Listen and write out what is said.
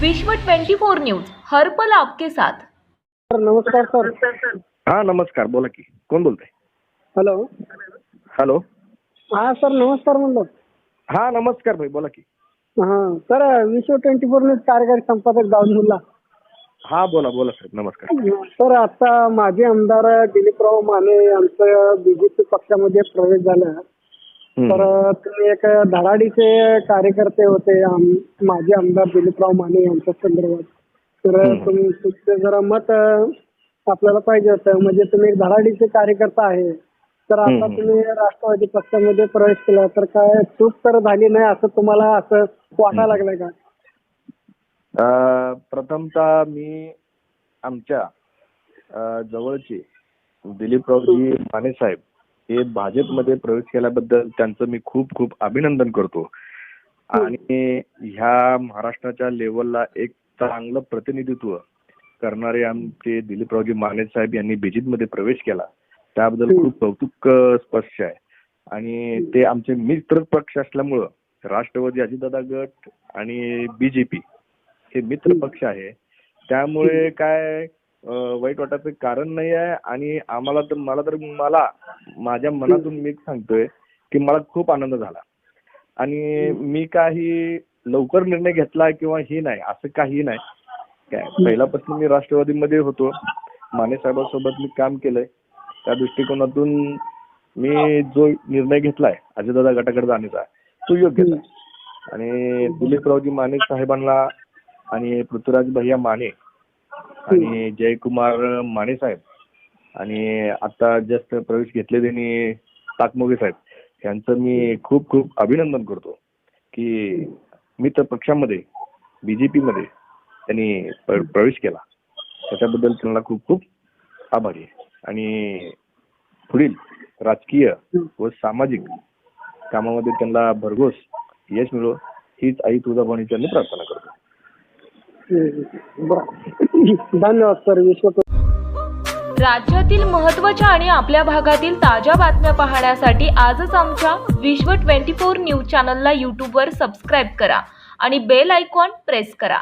विश्व 24 न्यूज हर पल आपके साथ। सर नमस्कार सर। हा नमस्कार, बोला की कोण बोलतंय? हॅलो हॅलो हा सर नमस्कार म्हणलं। हा नमस्कार भाई, बोला की। हा सर विश्व 24 न्यूज कार्यकारी संपादक दाऊदमुल्ला। हा बोला बोला साहेब, नमस्कार। सर आता माजी आमदार दिलीपराव माने यांचं बीजेपी पक्षामध्ये प्रवेश झाला। तर तुम्ही एक धडाडीचे कार्यकर्ते होते माजी आमदार दिलीपराव माने यांच्या संदर्भात, तर तुमचं जरा मत आपल्याला पाहिजे होतं। म्हणजे तुम्ही एक धडाडीचे कार्यकर्ता आहे, तर आता तुम्ही राष्ट्रवादी पक्षामध्ये प्रवेश केला, तर काय चूक तर झाली नाही असं तुम्हाला असं वाटायला लागलंय का? प्रथमतः मी आमच्या जवळचे दिलीपरावजी माने साहेब हे भाजपमध्ये प्रवेश केल्याबद्दल त्यांचं मी खूप खूप अभिनंदन करतो। आणि ह्या महाराष्ट्राच्या लेवलला एक चांगलं प्रतिनिधित्व करणारे आमचे दिलीपरावजी माने साहेब यांनी बीजेपीमध्ये प्रवेश केला, त्याबद्दल खूप कौतुक स्पष्ट आहे। आणि ते आमचे मित्र पक्ष असल्यामुळं राष्ट्रवादी, अजितदादा गट आणि बीजेपी हे मित्र पक्ष आहे, त्यामुळे काय वाईट वाटायचं कारण नाही आहे। आणि मला माझ्या मनातून मी सांगतोय की मला खूप आनंद झाला। आणि मी काही लवकर निर्णय घेतला किंवा हे नाही, असं काही नाही। काय पहिल्यापासून मी राष्ट्रवादीमध्ये होतो, माने साहेबांसोबत मी काम केलंय, त्या दृष्टिकोनातून मी जो निर्णय घेतलाय अजितदादा गटाकडे जाण्याचा तो योग्यच आहे। आणि दिलीपरावजी माने साहेबांना आणि पृथ्वीराज भैया माने आणि जयकुमार माने साहेब आणि आता जस्ट प्रवेश घेतले त्यांनी ताकमोगे साहेब यांचं मी खूप खूप अभिनंदन करतो की मित्र पक्षामध्ये बीजेपी मध्ये त्यांनी प्रवेश केला, त्याच्याबद्दल त्यांना खूप खूप आभारी आहे। आणि पुढील राजकीय व सामाजिक कामामध्ये त्यांना भरघोस यश मिळो हीच आई तुळजाभवानी त्यांनी प्रार्थना करतो। धन्यवाद सर। राज्यातील महत्त्वाच्या आणि आपल्या भागातील ताज्या बातम्या पाहण्यासाठी आजच आमच्या विश्व 24 न्यूज चॅनलला यूट्यूबवर सबस्क्राईब करा आणि बेल आयकॉन प्रेस करा।